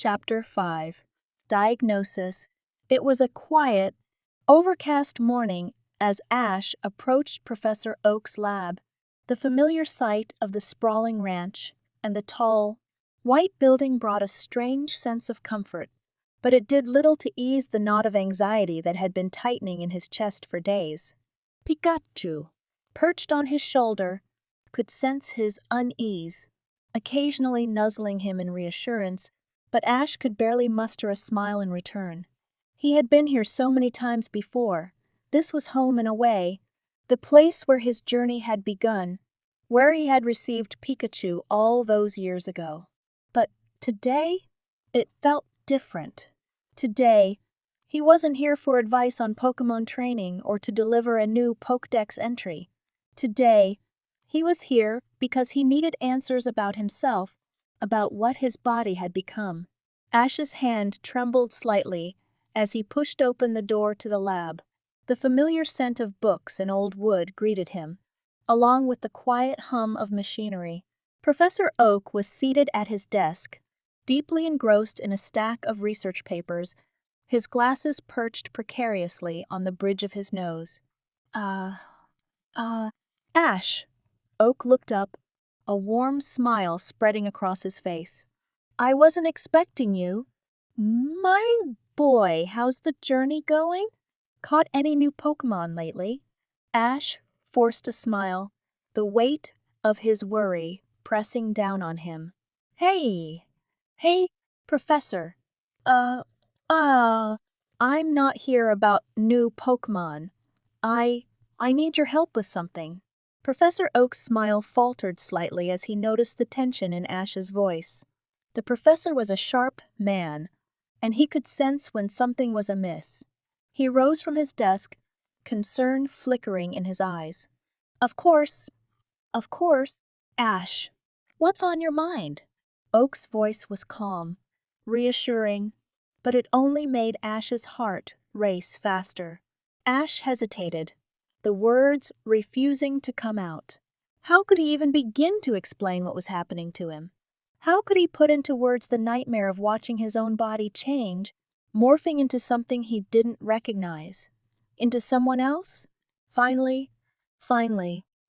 Chapter 5. Diagnosis. It was a quiet, overcast morning as Ash approached Professor Oak's lab. The familiar sight of the sprawling ranch and the tall, white building brought a strange sense of comfort, but it did little to ease the knot of anxiety that had been tightening in his chest for days. Pikachu, perched on his shoulder, could sense his unease, occasionally nuzzling him in reassurance, but Ash could barely muster a smile in return. He had been here so many times before. This was home and away, the place where his journey had begun, where he had received Pikachu all those years ago. But today, it felt different. Today, he wasn't here for advice on Pokémon training or to deliver a new Pokédex entry. Today, he was here because he needed answers about himself, about what his body had become. Ash's hand trembled slightly as he pushed open the door to the lab. The familiar scent of books and old wood greeted him, along with the quiet hum of machinery. Professor Oak was seated at his desk, deeply engrossed in a stack of research papers, his glasses perched precariously on the bridge of his nose. Ash. Oak looked up, a warm smile spreading across his face. I wasn't expecting you. My boy, how's the journey going? Caught any new Pokémon lately? Ash forced a smile, the weight of his worry pressing down on him. Hey, Professor. I'm not here about new Pokémon. I need your help with something. Professor Oak's smile faltered slightly as he noticed the tension in Ash's voice. The professor was a sharp man, and he could sense when something was amiss. He rose from his desk, concern flickering in his eyes. Of course, Ash. What's on your mind? Oak's voice was calm, reassuring, but it only made Ash's heart race faster. Ash hesitated, the words refusing to come out. How could he even begin to explain what was happening to him? How could he put into words the nightmare of watching his own body change, morphing into something he didn't recognize? Into someone else? Finally,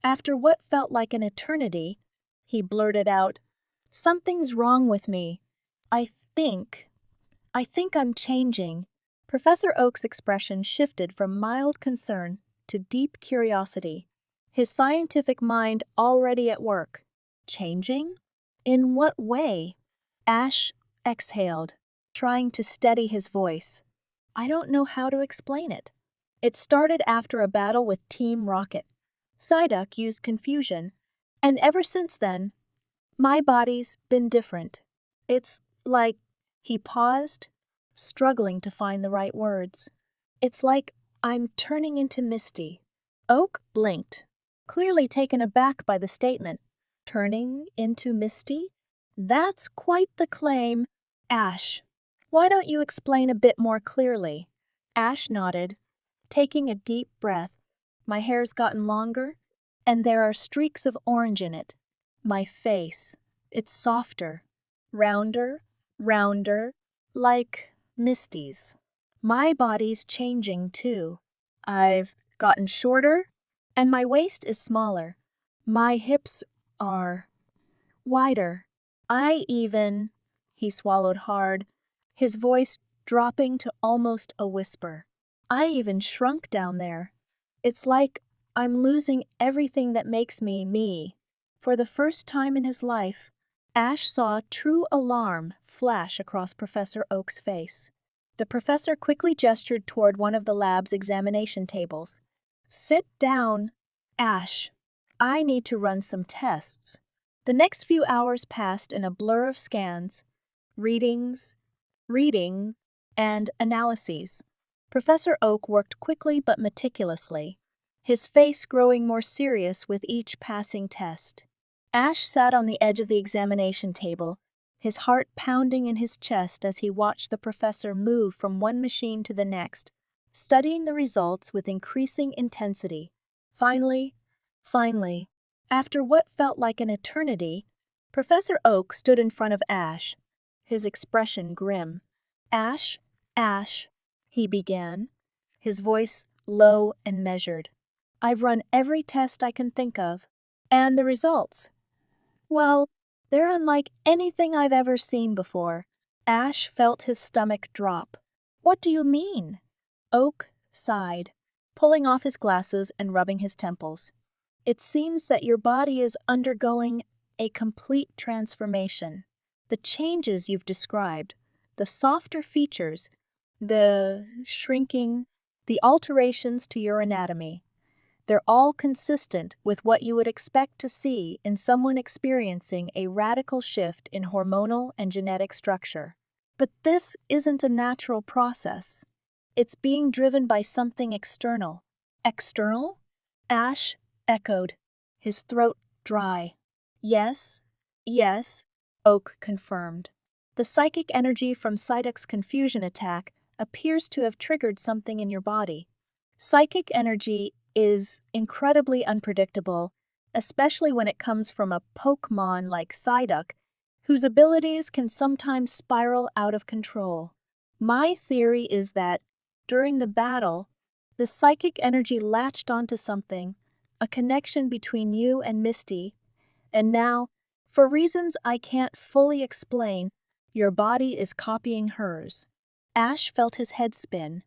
after what felt like an eternity, he blurted out, "Something's wrong with me. I think I'm changing." Professor Oak's expression shifted from mild concern to deep curiosity, his scientific mind already at work. Changing? In what way? Ash exhaled, trying to steady his voice. I don't know how to explain it. It started after a battle with Team Rocket. Psyduck used confusion, and ever since then, my body's been different. It's like, he paused, struggling to find the right words. It's like I'm turning into Misty. Oak blinked, clearly taken aback by the statement. Turning into Misty? That's quite the claim. Ash, why don't you explain a bit more clearly? Ash nodded, taking a deep breath. My hair's gotten longer, and there are streaks of orange in it. My face, it's softer, rounder, like Misty's. My body's changing too. I've gotten shorter, and my waist is smaller. My hips are wider. He swallowed hard, his voice dropping to almost a whisper. I even shrunk down there. It's like I'm losing everything that makes me me. For the first time in his life, Ash saw true alarm flash across Professor Oak's face. The professor quickly gestured toward one of the lab's examination tables. Sit down, Ash. I need to run some tests. The next few hours passed in a blur of scans, readings, and analyses. Professor Oak worked quickly but meticulously, his face growing more serious with each passing test. Ash sat on the edge of the examination table, his heart pounding in his chest as he watched the professor move from one machine to the next, studying the results with increasing intensity. Finally, after what felt like an eternity, Professor Oak stood in front of Ash, his expression grim. Ash, Ash, he began, his voice low and measured. I've run every test I can think of. And the results? Well, they're unlike anything I've ever seen before. Ash felt his stomach drop. What do you mean? Oak sighed, pulling off his glasses and rubbing his temples. It seems that your body is undergoing a complete transformation. The changes you've described, the softer features, the shrinking, the alterations to your anatomy, they're all consistent with what you would expect to see in someone experiencing a radical shift in hormonal and genetic structure. But this isn't a natural process. It's being driven by something external. External? Ash echoed, his throat dry. Yes, yes, Oak confirmed. The psychic energy from Psyduck's confusion attack appears to have triggered something in your body. Psychic energy is incredibly unpredictable, especially when it comes from a Pokemon like Psyduck, whose abilities can sometimes spiral out of control. My theory is that, during the battle, the psychic energy latched onto something, a connection between you and Misty, and now, for reasons I can't fully explain, your body is copying hers. Ash felt his head spin,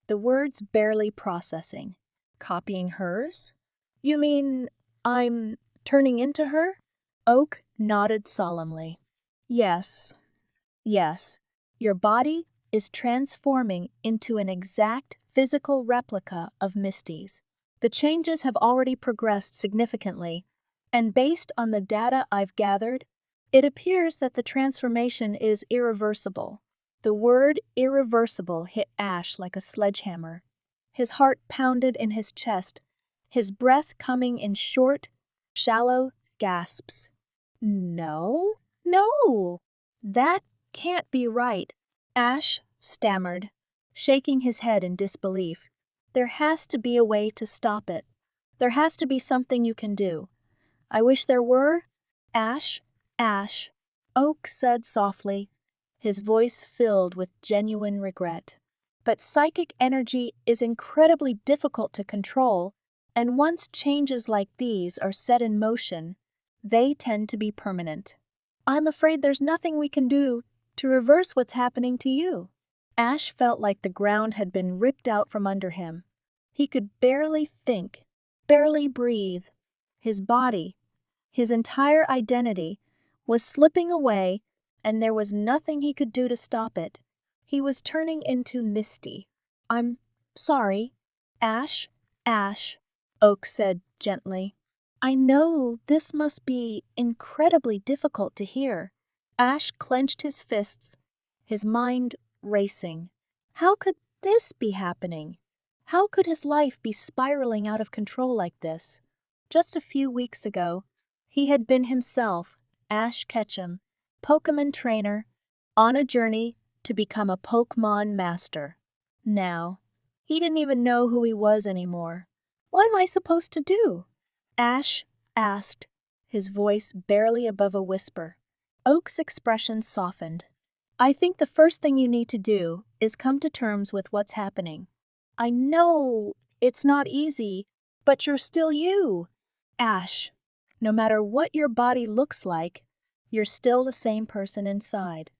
the words barely processing. Copying hers? You mean I'm turning into her? Oak nodded solemnly. Yes, yes. Your body is transforming into an exact physical replica of Misty's. The changes have already progressed significantly, and based on the data I've gathered, it appears that the transformation is irreversible. The word irreversible hit Ash like a sledgehammer. His heart pounded in his chest, his breath coming in short, shallow gasps. No, no, that can't be right, Ash stammered, shaking his head in disbelief. There has to be a way to stop it. There has to be something you can do. I wish there were. Ash, Ash, Oak said softly, his voice filled with genuine regret. But psychic energy is incredibly difficult to control, and once changes like these are set in motion, they tend to be permanent. I'm afraid there's nothing we can do to reverse what's happening to you. Ash felt like the ground had been ripped out from under him. He could barely think, barely breathe. His body, his entire identity, was slipping away, and there was nothing he could do to stop it. He was turning into Misty. I'm sorry. Ash, Ash, Oak said gently. I know this must be incredibly difficult to hear. Ash clenched his fists, his mind racing. How could this be happening? How could his life be spiraling out of control like this? Just a few weeks ago, he had been himself, Ash Ketchum, Pokemon trainer, on a journey to become a Pokemon master. Now, he didn't even know who he was anymore. What am I supposed to do? Ash asked, his voice barely above a whisper. Oak's expression softened. I think the first thing you need to do is come to terms with what's happening. I know it's not easy, but you're still you. Ash, no matter what your body looks like, you're still the same person inside.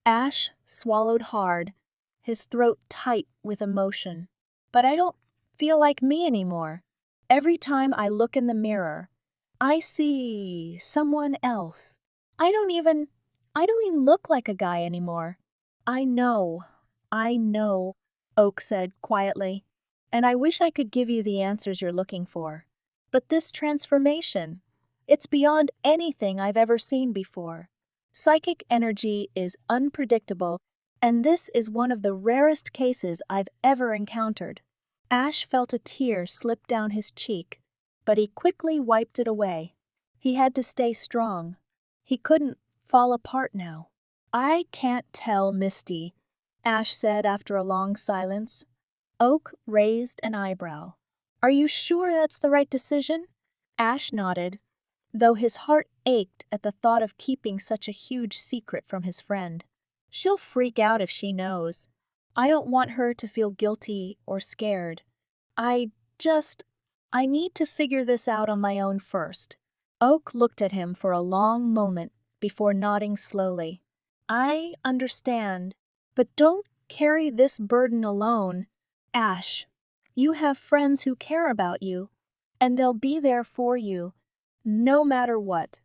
Ash swallowed hard, his throat tight with emotion. But I don't feel like me anymore. Every time I look in the mirror, I see someone else. I don't even look like a guy anymore. I know, Oak said quietly, and I wish I could give you the answers you're looking for. But this transformation, it's beyond anything I've ever seen before. Psychic energy is unpredictable, and this is one of the rarest cases I've ever encountered. Ash felt a tear slip down his cheek, but he quickly wiped it away. He had to stay strong. He couldn't fall apart now. I can't tell, Misty, Ash said after a long silence. Oak raised an eyebrow. Are you sure that's the right decision? Ash nodded, though his heart ached at the thought of keeping such a huge secret from his friend. She'll freak out if she knows. I don't want her to feel guilty or scared. I just, I need to figure this out on my own first. Oak looked at him for a long moment before nodding slowly. I understand, but don't carry this burden alone. Ash, you have friends who care about you, and they'll be there for you, no matter what.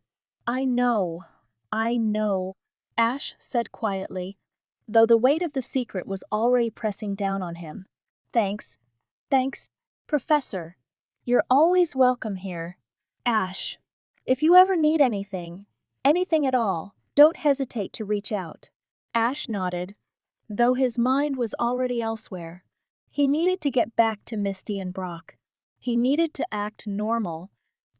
I know, Ash said quietly, though the weight of the secret was already pressing down on him. Thanks, Professor. You're always welcome here. Ash, if you ever need anything at all, don't hesitate to reach out. Ash nodded, though his mind was already elsewhere. He needed to get back to Misty and Brock. He needed to act normal,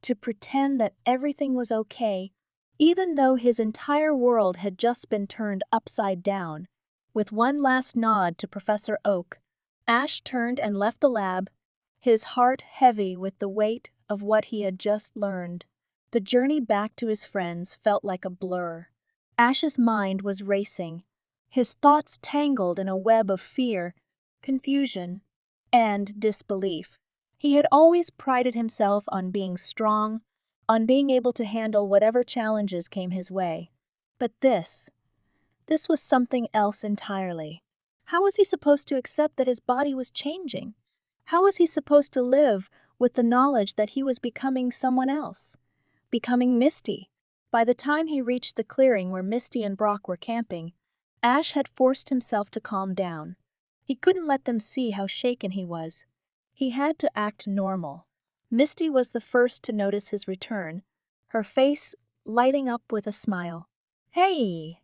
to pretend that everything was okay, even though his entire world had just been turned upside down. With one last nod to Professor Oak, Ash turned and left the lab, his heart heavy with the weight of what he had just learned. The journey back to his friends felt like a blur. Ash's mind was racing, his thoughts tangled in a web of fear, confusion, and disbelief. He had always prided himself on being strong, on being able to handle whatever challenges came his way. But this was something else entirely. How was he supposed to accept that his body was changing? How was he supposed to live with the knowledge that he was becoming someone else? Becoming Misty? By the time he reached the clearing where Misty and Brock were camping, Ash had forced himself to calm down. He couldn't let them see how shaken he was. He had to act normal. Misty was the first to notice his return, her face lighting up with a smile. Hey,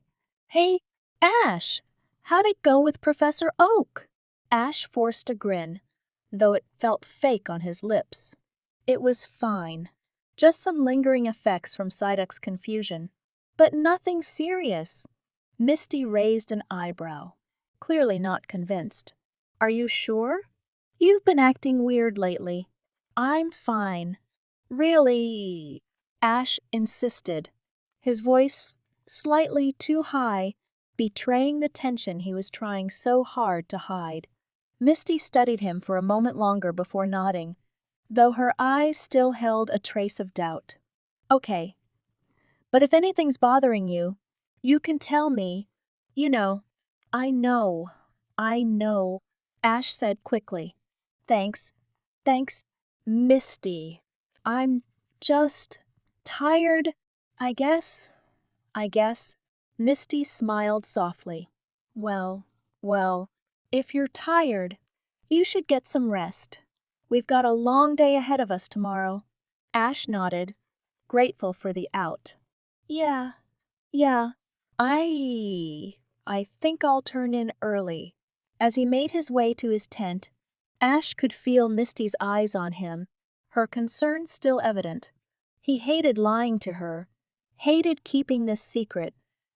Ash, how'd it go with Professor Oak? Ash forced a grin, though it felt fake on his lips. It was fine. Just some lingering effects from Psyduck's confusion. But nothing serious. Misty raised an eyebrow, clearly not convinced. Are you sure? You've been acting weird lately. I'm fine. Really? Ash insisted, his voice slightly too high, betraying the tension he was trying so hard to hide. Misty studied him for a moment longer before nodding, though her eyes still held a trace of doubt. Okay, but if anything's bothering you, you can tell me. You know. I know, Ash said quickly. Thanks, Misty. I'm just tired, I guess. Misty smiled softly. Well, if you're tired, you should get some rest. We've got a long day ahead of us tomorrow. Ash nodded, grateful for the out. Yeah. I think I'll turn in early. As he made his way to his tent, Ash could feel Misty's eyes on him, her concern still evident. He hated lying to her, hated keeping this secret,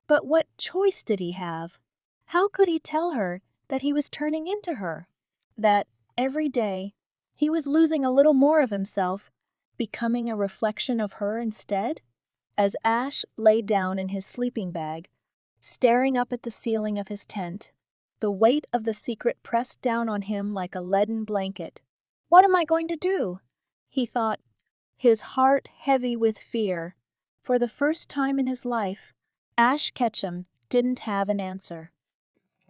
but what choice did he have? How could he tell her that he was turning into her? That, every day, he was losing a little more of himself, becoming a reflection of her instead? As Ash lay down in his sleeping bag, staring up at the ceiling of his tent, the weight of the secret pressed down on him like a leaden blanket. What am I going to do? He thought, his heart heavy with fear. For the first time in his life, Ash Ketchum didn't have an answer.